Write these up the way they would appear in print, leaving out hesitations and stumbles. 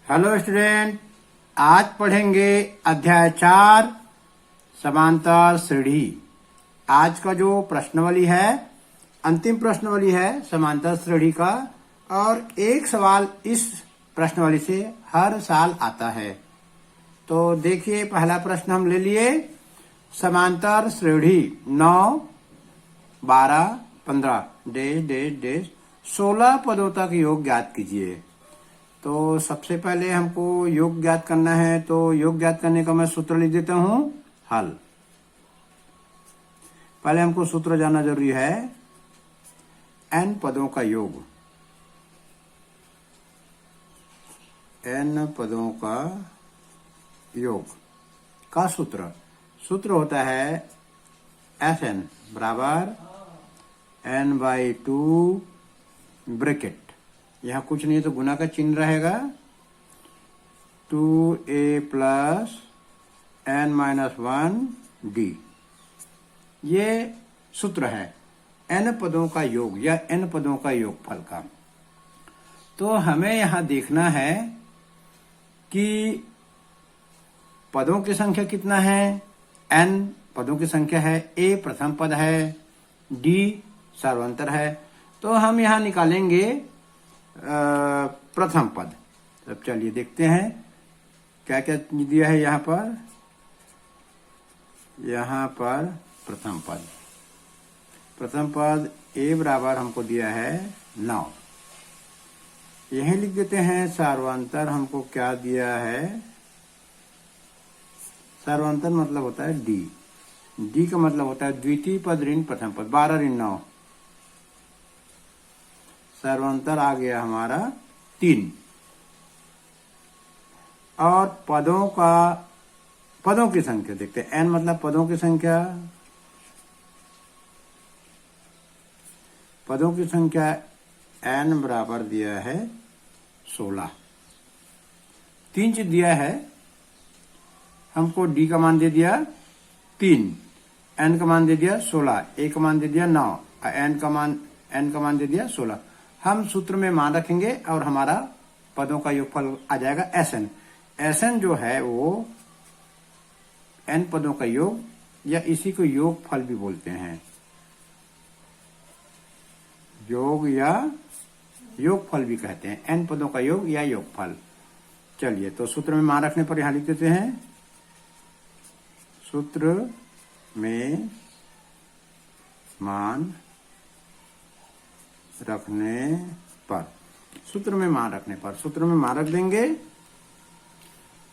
Hello student, आज पढ़ेंगे अध्याय 4 समांतर श्रेणी। आज का जो प्रश्नावली है, अंतिम प्रश्नावली है समांतर श्रेणी का, और एक सवाल इस प्रश्नावली से हर साल आता है। तो देखिए, पहला प्रश्न हम ले लिए। समांतर श्रेणी 9, 12, 15 डेश डेश डेश 16 पदों तक योग ज्ञात कीजिए। तो सबसे पहले हमको योग ज्ञात करना है, तो योग ज्ञात करने का मैं सूत्र लिख देता हूं, हल। पहले हमको सूत्र जानना जरूरी है, n पदों का योग, n पदों का योग का सूत्र होता है Sn बराबर n/2 ब्रैकेट, यहाँ कुछ नहीं तो गुना का चिन्ह रहेगा, 2a प्लस n-1d। ये सूत्र है n पदों का योग या n पदों का योगफल का। तो हमें यहाँ देखना है कि पदों की संख्या कितना है। n पदों की संख्या है, a प्रथम पद है, d सर्वांतर है। तो हम यहाँ निकालेंगे प्रथम पद। अब चलिए देखते हैं क्या क्या दिया है यहाँ पर प्रथम पद a बराबर हमको दिया है 9। यही लिख देते हैं। सर्वांतर हमको क्या दिया है, सर्वांतर मतलब होता है d का मतलब होता है द्वितीय पद ऋण प्रथम पद, 12 ऋण 9। सर्वांतर आ गया हमारा 3। और पदों की संख्या देखते हैं, n मतलब पदों की संख्या n बराबर दिया है 16। 3 चीज दिया है हमको, d का मान दे दिया 3, n का मान दे दिया 16, a का मान दे दिया 9, n का मान दे दिया 16। हम सूत्र में मान रखेंगे और हमारा पदों का योगफल आ जाएगा Sn जो है वो n पदों का योग, या इसी को योगफल भी बोलते हैं, योग या योगफल भी कहते हैं, n पदों का योग या योगफल। चलिए, तो सूत्र में मान रखने पर यहां लिख देते हैं, सूत्र में मान रख देंगे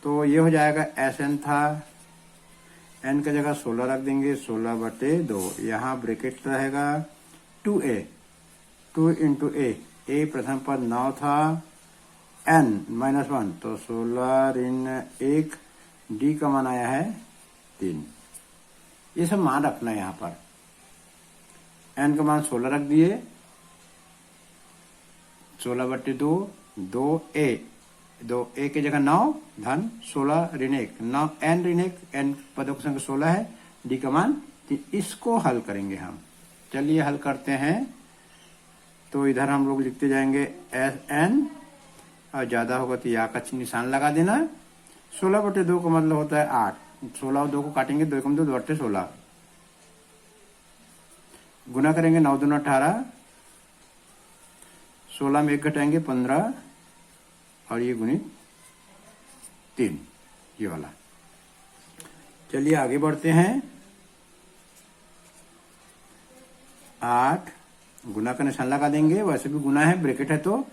तो ये हो जाएगा Sn था, n का जगह 16 रख देंगे, 16/2, यहाँ ब्रैकेट रहेगा 2a, 2 इंटू a प्रथम पद 9 था, n-1 तो 16 ऋण 1, d का मान आया है 3। ये सब मान रखना है। यहाँ पर n का मान 16 रख दिए, 16/2, 2a की जगह 9 धन 16 ऋण 1, 9 n ऋण 1, n पदों की संख्या 16 है, d का मान। इसको हल करेंगे हम। चलिए हल करते हैं। तो इधर हम लोग लिखते जाएंगे n, और ज्यादा होगा तो या का निशान लगा देना। 16/2 का मतलब होता है 8, 16 और 2 को काटेंगे, 2 × 2 = 16, गुना करेंगे 9 दूना 18, 16 में 1 घटाएंगे 15, और ये गुणित 3, ये वाला। चलिए आगे बढ़ते हैं। 8 गुना का निशान लगा देंगे, वैसे भी गुना है, ब्रैकेट है, तो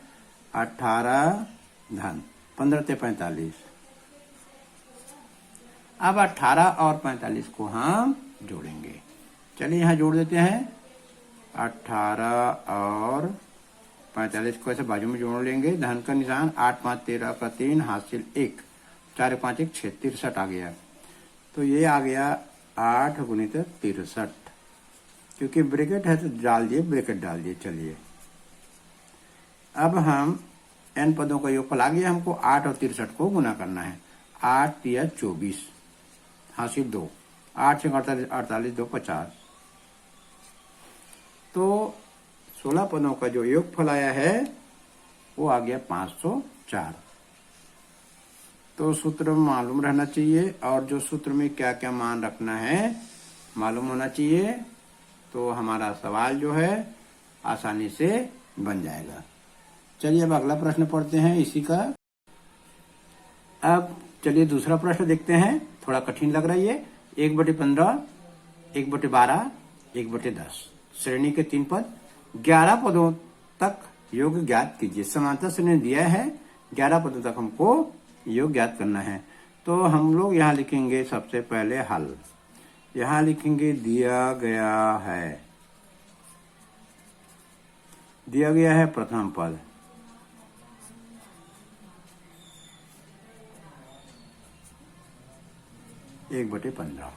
18 धन 15 × 45। अब 18 और 45 को हम जोड़ेंगे। चलिए यहाँ जोड़ देते हैं। 18 और 45 को ऐसे बाजू में जोड़ लेंगे, धन का निशान, 8 5 13 का 3 हासिल 1, 4 5 1 6, 63 आ गया। तो ये आ गया 8 गुणित 63, क्योंकि ब्रैकेट है तो ब्रैकेट डाल दिए। चलिए अब हम n पदों का योगफल आ गया, हमको 8 और 63 को गुना करना है। 8 × 24 हासिल 2, 8 × 48 2 50। तो 16 पदों का जो योगफल आया है वो आ गया 504। तो सूत्र मालूम रहना चाहिए और जो सूत्र में क्या क्या मान रखना है मालूम होना चाहिए, तो हमारा सवाल जो है आसानी से बन जाएगा। चलिए अब अगला प्रश्न पढ़ते हैं इसी का। अब चलिए दूसरा प्रश्न देखते हैं, थोड़ा कठिन लग रहा है ये। 1/15, 1/12, 1/10 श्रेणी के 3 पद, 11 पदों तक योग ज्ञात कीजिए। समांतर श्रेणी दिया है, 11 पदों तक हमको योग ज्ञात करना है। तो हम लोग यहाँ लिखेंगे सबसे पहले हल। यहाँ लिखेंगे दिया गया है प्रथम पद, एक बटे 15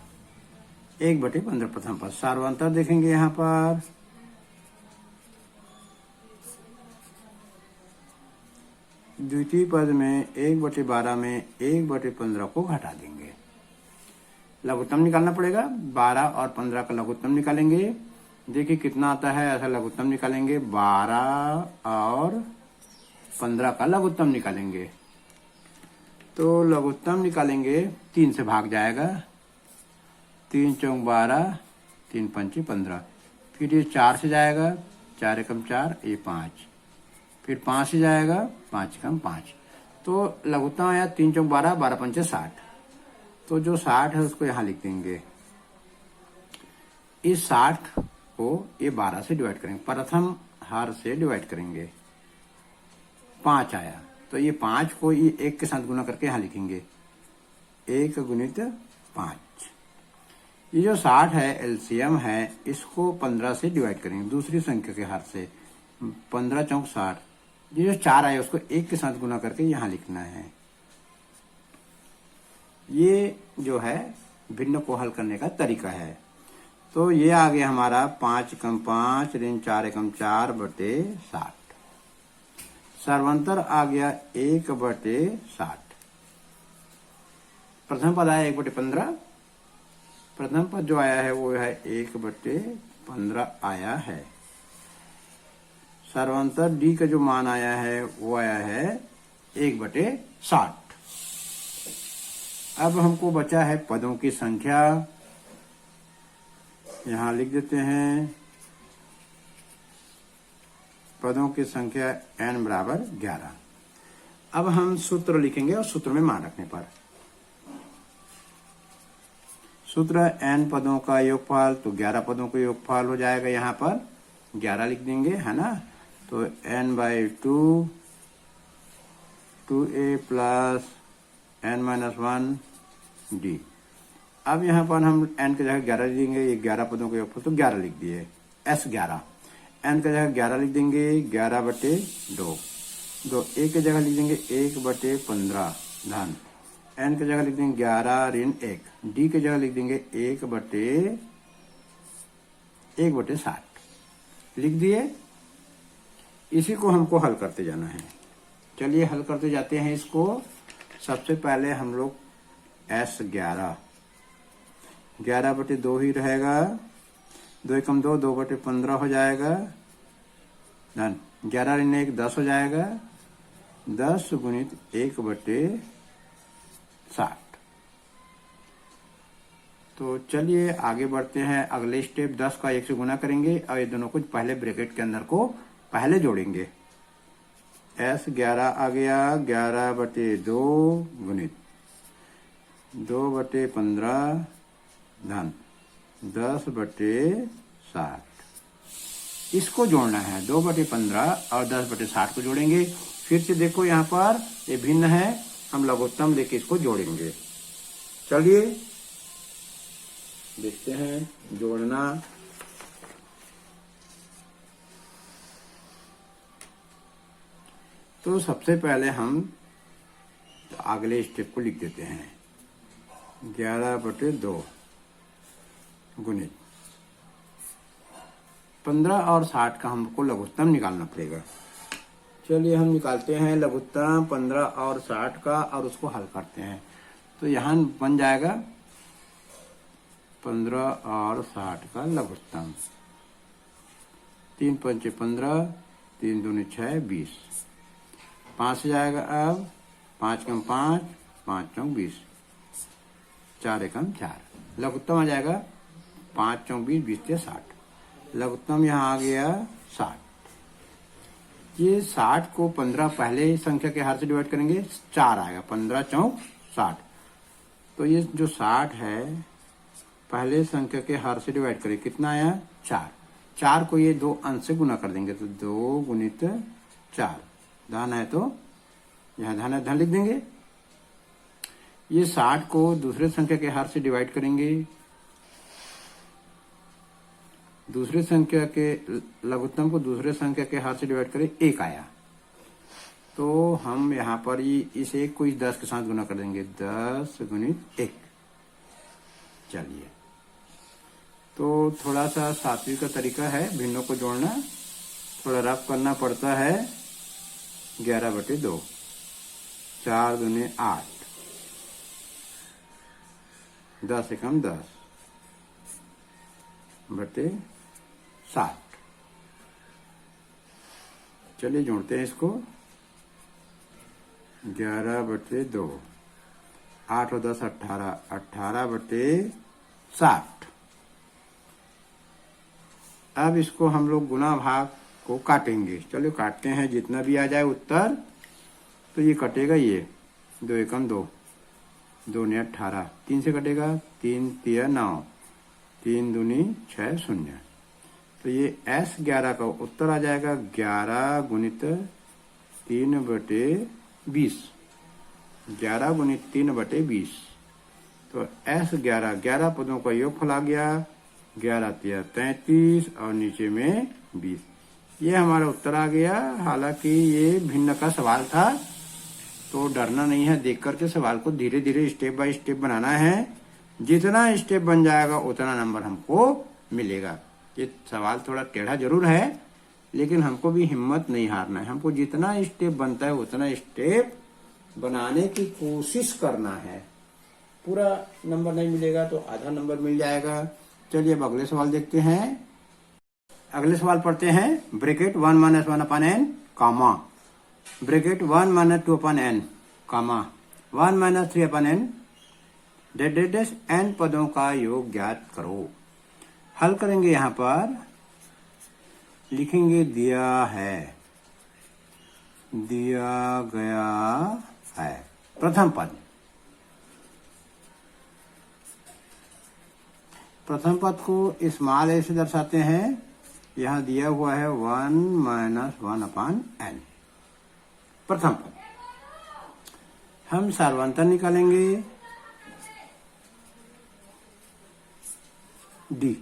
प्रथम पद। सार्वंतर देखेंगे यहाँ पर, द्वितीय पद में 1/12 में 1/15 को घटा देंगे। लघुत्तम निकालना पड़ेगा, 12 और 15 का लघुत्तम निकालेंगे। देखिए कितना आता है, ऐसा लघुत्तम निकालेंगे। 12 और 15 का लघुत्तम निकालेंगे, तो लघुत्तम निकालेंगे 3 से भाग जाएगा। 3 चौक 12, 3 पंचे 15। फिर ये 4 से जाएगा, 4 एकम 4, ये 5। फिर 5 से जाएगा, 5 एकम 5। तो लघुत्तम आया 3 चौक 12, 12 पंचे 60। तो जो 60 है उसको यहाँ लिख देंगे। इस 60 को ये 12 से डिवाइड करेंगे, प्रथम हर से डिवाइड करेंगे। 5 आया, तो ये 5 को ये 1 के साथ गुना करके यहाँ लिखेंगे, 1 गुणित 5। ये जो 60 है एलसीएम है, इसको 15 से डिवाइड करेंगे दूसरी संख्या के हर से। 15 चौक 60। ये जो 4 आया उसको 1 के साथ गुना करके यहाँ लिखना है। ये जो है भिन्न को हल करने का तरीका है। तो ये आ गया हमारा 5 एकम 5 ऋण 4 एकम 4 बटे 60। सर्वांतर आ गया 1/60। प्रथम पद आया 1/15। प्रथम पद जो आया है वो है 1/15 आया है। सर्वांतर डी का जो मान आया है वो आया है 1/60। अब हमको बचा है पदों की संख्या, यहां लिख देते हैं पदों की संख्या n बराबर 11। अब हम सूत्र लिखेंगे और सूत्र में मान रखने पर सूत्र n पदों का योगफल, तो 11 पदों का योगफल हो जाएगा। यहाँ पर 11 लिख देंगे, है ना। तो n/2 2a plus n-1 d। अब यहाँ पर हम n की जगह 11 लिख देंगे, ये 11 पदों का योगफल, तो 11 लिख दिए। S11 n की जगह 11 लिख देंगे, 11/2। a की जगह लिख देंगे 1/15 धन। n की जगह लिख देंगे 11 ऋण 1। d की जगह लिख देंगे 1/60 लिख दिए। इसी को हमको हल करते जाना है। चलिए हल करते जाते हैं इसको। सबसे पहले हम लोग S11 11/2 ही रहेगा, 2 एकम 2, 2/15 हो जाएगा धन 11 ऋण 1 10 हो जाएगा, 10 गुणित 1/60। तो चलिए आगे बढ़ते हैं। अगले स्टेप 10 का 1 से गुना करेंगे और ये दोनों को पहले ब्रैकेट के अंदर को पहले जोड़ेंगे। S11 आ गया 11/2 गुणित 2/15 धन 10/60। इसको जोड़ना है, 2/15 और 10/60 को जोड़ेंगे। फिर से देखो यहाँ पर ये भिन्न है, हम लघुत्तम लेके इसको जोड़ेंगे। चलिए देखते हैं जोड़ना। तो सबसे पहले हम अगले स्टेप को लिख देते हैं, 11/2 गुणित 15 और 60 का हमको लघुत्तम निकालना पड़ेगा। चलिए हम निकालते हैं लघुत्तम 15 और 60 का और उसको हल करते हैं। तो यहाँ बन जाएगा 15 और 60 का लघुत्तम। 3 पंचे 15, 3 दूनी 6 20। 5 से जाएगा अब, 5 कम 5, 5 चौक 20, 4 एकम 4, लघुत्तम आ जाएगा 5 चौक 20, 20 से 60, लघुत्तम यहाँ आ गया 60। ये 60 को 15 पहले संख्या के हार से डिवाइड करेंगे, 4 आएगा, 15 चौक 60। तो ये जो 60 है पहले संख्या के हार से डिवाइड करें, कितना आया 4, 4 को ये 2 अंश से गुना कर देंगे, तो 2 गुणित 4, धन है तो यहाँ धन है, धन लिख देंगे। ये 60 को दूसरे संख्या के हार से डिवाइड करेंगे, दूसरे संख्या के लघुत्तम को दूसरे संख्या के हाथ से डिवाइड करें, 1 आया, तो हम यहाँ पर इस 1 को इस 10 के साथ गुना कर देंगे, 10 गुणित 1। चलिए, तो थोड़ा सा सातवीं का तरीका है भिन्नों को जोड़ना, थोड़ा रफ करना पड़ता है। 11/2, 4 दूने 8, 10 एकम 10 बटे 7। चलिए जोड़ते हैं इसको, 11/2, 8 और 10 18, 18/7। अब इसको हम लोग गुना भाग को काटेंगे। चलो काटते हैं, जितना भी आ जाए उत्तर तो ये कटेगा, ये 2 एकम 2, 2 ने 18, 3 से कटेगा, 3 3 9, 3 दूनी 6 0। तो ये S11 का उत्तर आ जाएगा 11 गुणित 3/20, 11 गुणित 3/20। तो S11 11 पदों का योगफल आ गया, 11 3 33 और नीचे में 20। ये हमारा उत्तर आ गया। हालांकि ये भिन्न का सवाल था, तो डरना नहीं है, देख करके सवाल को धीरे धीरे स्टेप बाय स्टेप बनाना है। जितना स्टेप बन जाएगा उतना नंबर हमको मिलेगा। ये सवाल थोड़ा टेढ़ा जरूर है, लेकिन हमको भी हिम्मत नहीं हारना है। हमको जितना स्टेप बनता है उतना स्टेप बनाने की कोशिश करना है। पूरा नंबर नहीं मिलेगा तो आधा नंबर मिल जाएगा। चलिए अब अगले सवाल देखते हैं। अगले सवाल पढ़ते हैं। ब्रैकेट 1 - 1/n, कामा, ब्रैकेट 1 - 2/n, कामा, 1 - 3/n, डेडेडेस n पदों का योग ज्ञात करो। हल करेंगे, यहाँ पर लिखेंगे दिया है, दिया गया है। प्रथम पद, प्रथम पद को स्मॉल a से दर्शाते हैं। यहाँ दिया हुआ है 1 - 1/n। प्रथम पद हम सार्वंतर निकालेंगे, डी।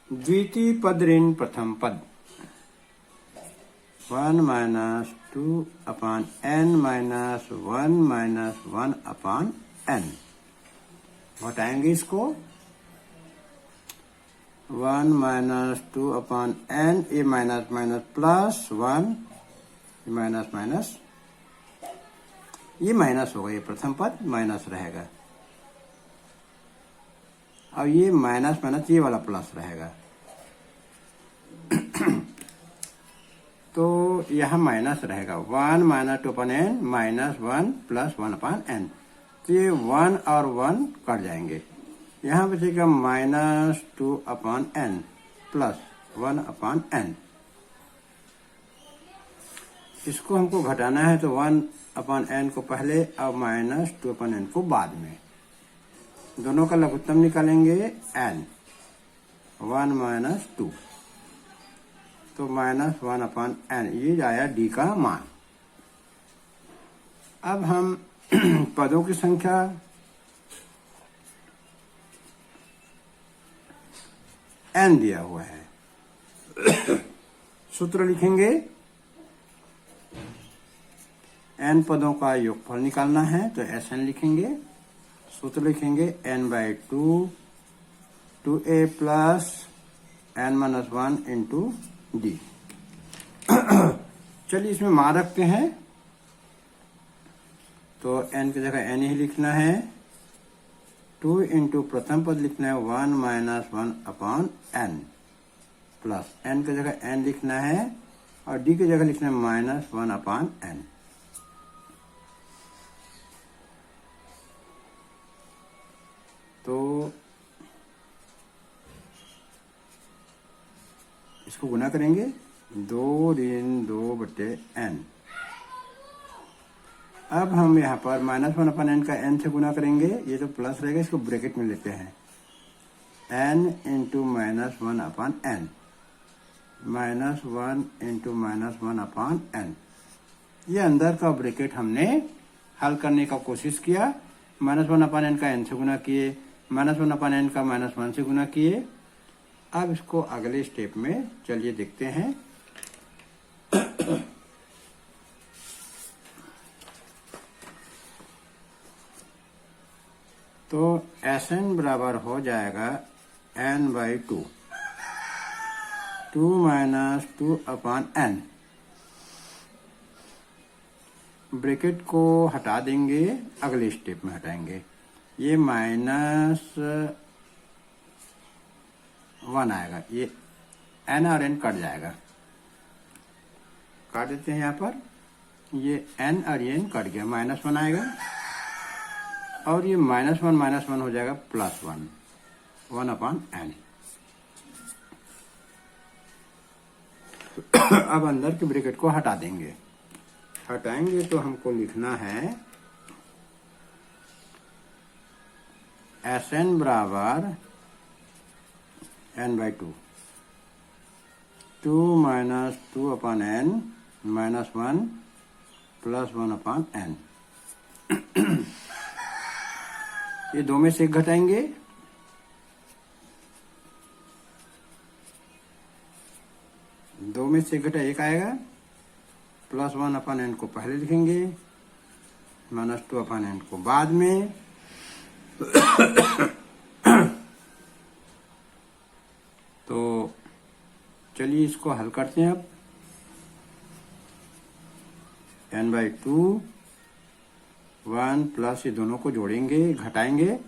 द्वितीय पद ऋण प्रथम पद, 1 - 2/n - 1 - 1/n। घटाएंगे इसको, 1 - 2/n, A minus minus plus 1, minus minus, ये माइनस होगा, ये प्रथम पद माइनस रहेगा, और ये माइनस माइनस ये वाला प्लस रहेगा। तो यह माइनस रहेगा, 1 - 2/n -1 + 1/n। तो ये 1 और 1 कट जाएंगे, यहाँ बचेगा -2/n + 1/n। इसको हमको घटाना है, तो 1/n को पहले और -2/n को बाद में। दोनों का लघुत्तम निकालेंगे, n, 1 - 2, तो -1/n। ये आया डी का मान। अब हम पदों की संख्या n दिया हुआ है, सूत्र लिखेंगे, n पदों का योगफल निकालना है, तो Sn लिखेंगे। सूत्र लिखेंगे n/2 2a + n - 1 × d। चलिए इसमें मान रखते हैं, तो n की जगह n ही लिखना है, 2 × प्रथम पद लिखना है 1 - 1/n, प्लस n की जगह n लिखना है, और d की जगह लिखना है -1/n। तो इसको गुना करेंगे 2 ऋण 2/n। अब हम यहाँ पर -1/n का n से गुना करेंगे, ये तो प्लस रहेगा, इसको ब्रैकेट में लेते हैं n into -1/n, -1 into -1/n। ये अंदर का ब्रैकेट हमने हल करने का कोशिश किया, -1/n का n से गुना किए, -1/n का -1 से गुना किए। अब इसको अगले स्टेप में चलिए देखते हैं। तो Sn बराबर हो जाएगा n/2, 2 - 2/n। ब्रैकेट को हटा देंगे, अगले स्टेप में हटाएंगे, ये -1 आएगा, ये n और n कट जाएगा, काट देते हैं यहाँ पर, ये n और ये n कट गया, -1 आएगा और ये -1 हो जाएगा +1, 1/n। अब अंदर के ब्रैकेट को हटा देंगे, हटाएंगे तो हमको लिखना है Sn बराबर n/2, 2 - 2/n -1 + 1/n। ये 2 में से 1 घटाएंगे, दो में से 1 घटा 1 आएगा, +1/n को पहले लिखेंगे, -2/n को बाद में। तो चलिए इसको हल करते हैं। अब n/2 1 प्लस ये दोनों को जोड़ेंगे, घटाएंगे,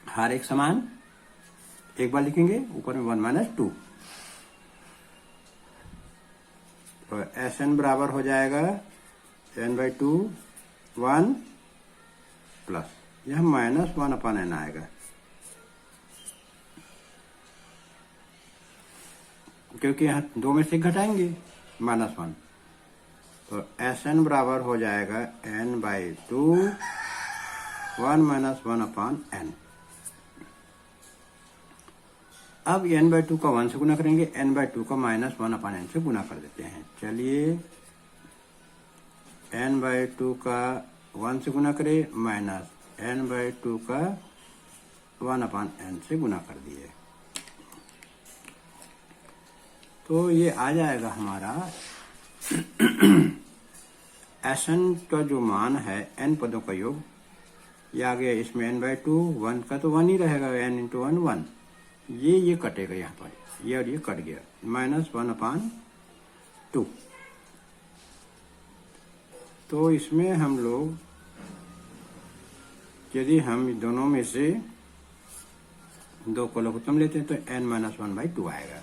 हर एक समान, एक बार लिखेंगे, ऊपर में 1 - 2। तो Sn बराबर हो जाएगा n/2 1 प्लस यह -1/n आएगा, क्योंकि यहाँ 2 में से घटाएंगे -1। तो Sn बराबर हो जाएगा n/2 1 - 1/n। अब n/2 का 1 से गुना करेंगे, n/2 का -1/n से गुना कर देते हैं। चलिए n/2 का 1 से गुना करें, -n/2 का 1/n से गुना कर दिए, तो ये आ जाएगा हमारा Sn का जो मान है n पदों का योग, ये आ गया। इसमें n/2 1 का तो 1 ही रहेगा, n × 1 1, ये कटेगा यहाँ पर, ये और ये कट गया, -1/2। तो इसमें हम लोग यदि हम दोनों में से 2 को लघुत्तम लेते हैं तो n - 1/2 आएगा।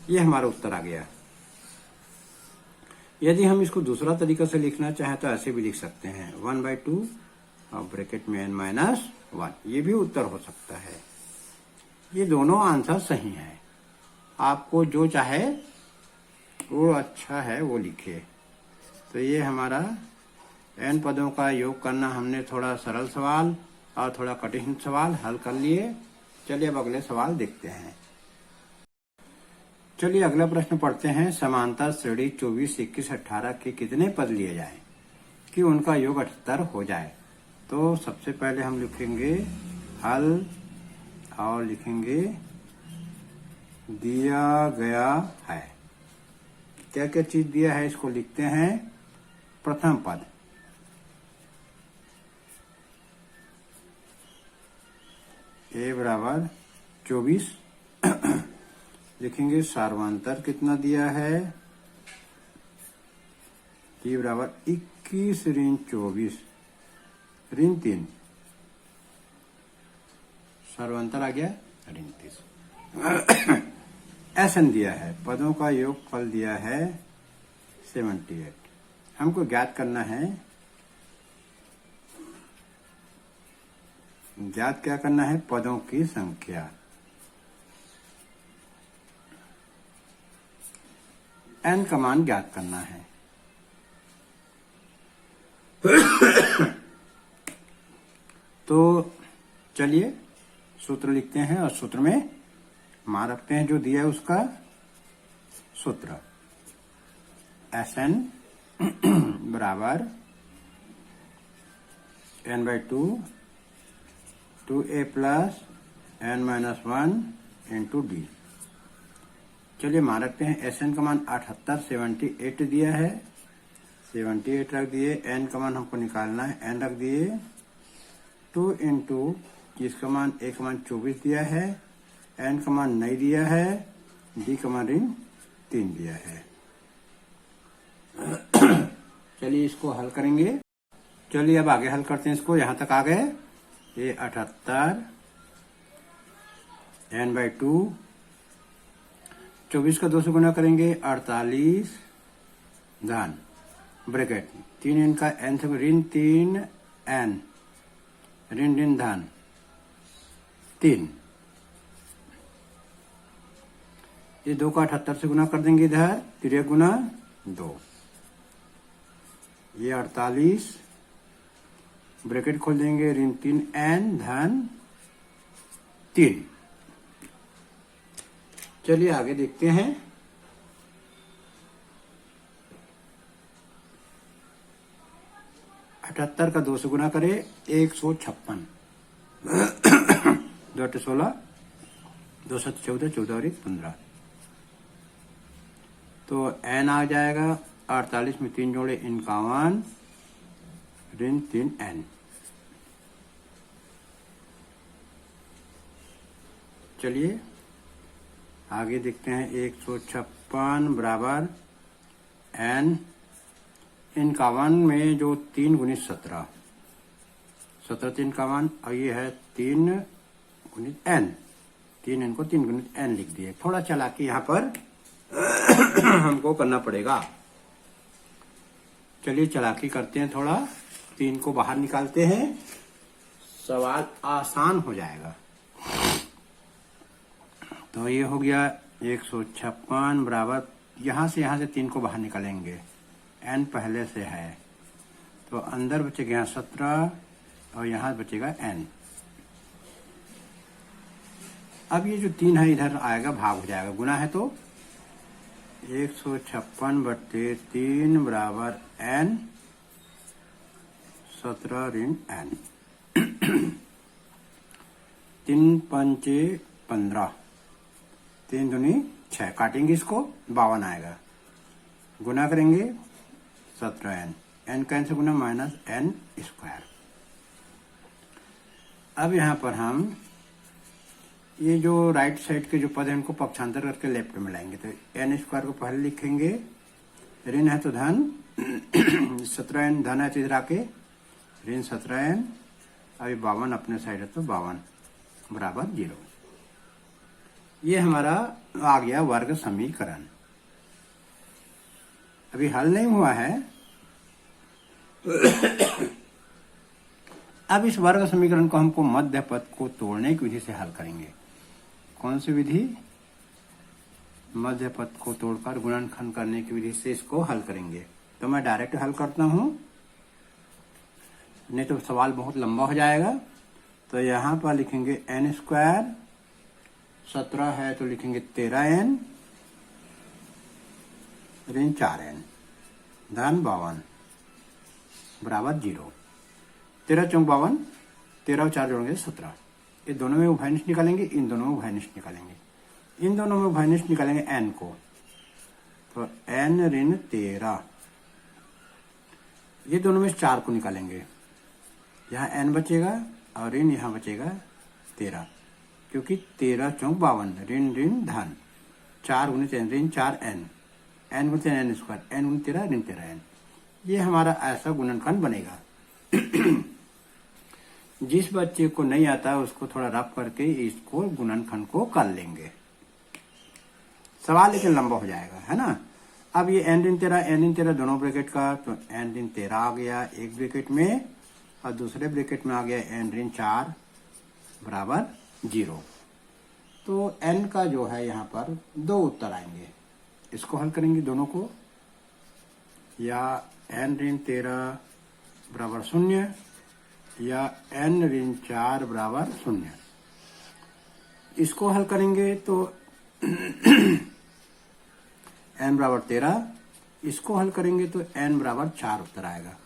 ये हमारा उत्तर आ गया। यदि हम इसको दूसरा तरीका से लिखना चाहें तो ऐसे भी लिख सकते हैं, 1/2 और ब्रैकेट में n - 1, ये भी उत्तर हो सकता है। ये दोनों आंसर सही हैं, आपको जो चाहे वो अच्छा है वो लिखिए। तो ये हमारा n पदों का योग करना, हमने थोड़ा सरल सवाल और थोड़ा कठिन सवाल हल कर लिए। चलिए अब अगले सवाल देखते हैं। चलिए अगला प्रश्न पढ़ते हैं। समांतर श्रेणी 24, 21, 18 के कितने पद लिए जाएं कि उनका योग 78 हो जाए? तो सबसे पहले हम लिखेंगे हल और लिखेंगे दिया गया है। क्या क्या चीज दिया है इसको लिखते हैं। प्रथम पद a बराबर 24 लिखेंगे। सार्वंतर कितना दिया है? t बराबर 21 ऋण 24 ऋण 3, सार्वंतर आ गया ऋण 30। Sn दिया है, पदों का योग फल दिया है 78। हमको ज्ञात करना है, ज्ञात क्या करना है, पदों की संख्या। n का मान ज्ञात करना है। तो चलिए सूत्र लिखते हैं और सूत्र में मान रखते हैं जो दिया है उसका सूत्र। Sn बराबर n/2 2a plus n-1 into D. चलिए मान रखते हैं Sn का मान 78 दिया है, 78 रख दिए। n का मान हमको निकालना है, n रख दिए। 2 इंटू जिसका मान a का मान 24 दिया है, n का मान नहीं दिया है, d का मान 3 दिया है। चलिए इसको हल करेंगे। चलिए अब आगे हल करते हैं इसको। यहां तक आ गए। ये 78 n/2 24 का 2 से गुना करेंगे 48 धन ब्रैकेट 3 n का n से ऋण 3 n ऋण धन 3। ये 2 का 78 से गुना कर देंगे इधर, 3 गुना 2। ये 48 ब्रैकेट खोल देंगे ऋण 3 n धन 3। चलिए आगे देखते हैं। 78 का 2 से गुना करें 156 2 8 16 2 7 14 14 और 1 15। तो n आ जाएगा 48 में 3 जोड़े 51 ऋण 3 n। चलिए आगे देखते हैं। 156 बराबर n 51 में जो 3 गुणित 17 17 3 51 और ये है 3 गुणित n, 3 n को 3 गुणित n लिख दिए। थोड़ा चालाकी यहाँ पर हमको करना पड़ेगा। चलिए चालाकी करते हैं थोड़ा। 3 को बाहर निकालते हैं, सवाल आसान हो जाएगा। तो ये हो गया 156 बराबर, यहां से 3 को बाहर निकालेंगे, n पहले से है तो अंदर बचेगा यहाँ 17 और यहाँ बचेगा n। अब ये जो 3 है इधर आएगा, भाग हो जाएगा, गुना है तो 156/3 बराबर n 17 ऋण n। 3 पंचे 15, 3 दूनी 6, काटेंगे इसको 52 आएगा, गुना करेंगे 17n, n का n से गुना माइनस n स्क्वायर। अब यहाँ पर हम ये जो राइट साइड के जो पद है उनको पक्षांतर करके लेफ्ट में लाएंगे। तो n स्क्वायर को पहले लिखेंगे, ऋण है तो धन 17n धन है तो इधर आके ऋण 17n, अभी 52 अपने साइड है तो 52 बराबर 0। ये हमारा आ गया वर्ग समीकरण। अभी हल नहीं हुआ है। अब इस वर्ग समीकरण को हमको मध्य पद को तोड़ने की विधि से हल करेंगे। कौन सी विधि? मध्य पद को तोड़कर गुणनखंड करने की विधि से इसको हल करेंगे। तो मैं डायरेक्ट हल करता हूं, नहीं तो सवाल बहुत लंबा हो जाएगा। तो यहां पर लिखेंगे n स्क्वायर, 17 है तो लिखेंगे 13n ऋण 4n धन 52 बराबर 0। 13 चौक 52, 13 और 4 जोड़ेंगे 17। ये दोनों में उभयनिष्ठ निकालेंगे, इन दोनों में उभयनिष्ठ निकालेंगे, इन दोनों में उभयनिष्ठ निकालेंगे n को। तो n ऋण 13, ये दोनों में 4 को निकालेंगे, यहाँ n बचेगा और ऋण यहाँ बचेगा 13, क्योंकि 13 चौक 52 ऋण ऋण धन 4 गुणित n ऋण 4n, n गुणित n स्क्वायर, n गुणित 13 ऋण 13n। ये हमारा ऐसा गुणनखंड बनेगा। जिस बच्चे को नहीं आता उसको थोड़ा रफ करके इसको गुणनखंड को कर लेंगे। सवाल लेकिन लंबा हो जाएगा, है ना। अब ये n ऋण 13 दोनों ब्रैकेट का, तो n ऋण 13 आ गया एक ब्रैकेट में और दूसरे ब्रैकेट में आ गया n ऋण 4 बराबर 0। तो n का जो है यहाँ पर 2 उत्तर आएंगे। इसको हल करेंगे दोनों को, या n ऋण 13 बराबर 0 या n ऋण 4 बराबर 0। इसको हल करेंगे तो n बराबर 13, इसको हल करेंगे तो n बराबर 4 उत्तर आएगा।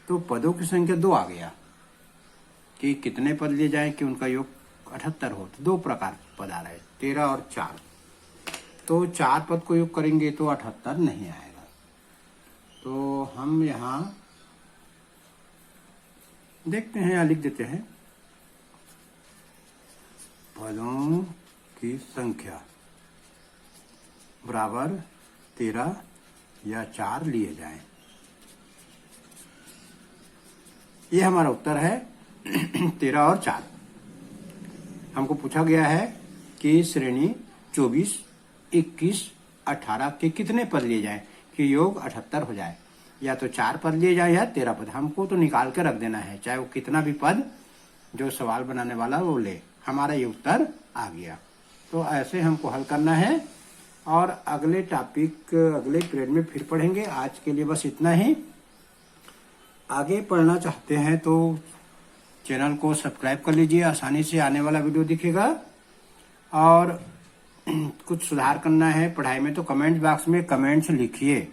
तो पदों की संख्या 2 आ गया कि कितने पद लिए जाए कि उनका योग 78 हो। तो 2 प्रकार पद आ रहे हैं, 13 और 4। तो 4 पद को योग करेंगे तो 78 नहीं आएगा। तो हम यहाँ देखते हैं या लिख देते हैं, पदों की संख्या बराबर 13 या 4 लिए जाएं। ये हमारा उत्तर है 13 और 4। हमको पूछा गया है कि श्रेणी 24, 21, 18 के कितने पद लिए जाएं कि योग 78 हो जाए। या तो 4 पद लिए जाए या 13 पद, हमको तो निकाल के रख देना है, चाहे वो कितना भी पद जो सवाल बनाने वाला वो ले। हमारा ये उत्तर आ गया। तो ऐसे हमको हल करना है और अगले टॉपिक अगले पीरियड में फिर पढ़ेंगे। आज के लिए बस इतना ही। आगे पढ़ना चाहते हैं तो चैनल को सब्सक्राइब कर लीजिए, आसानी से आने वाला वीडियो दिखेगा। और कुछ सुधार करना है पढ़ाई में तो कमेंट बॉक्स में कमेंट्स लिखिए।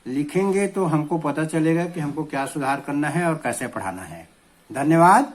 लिखेंगे तो हमको पता चलेगा कि हमको क्या सुधार करना है और कैसे पढ़ाना है। धन्यवाद।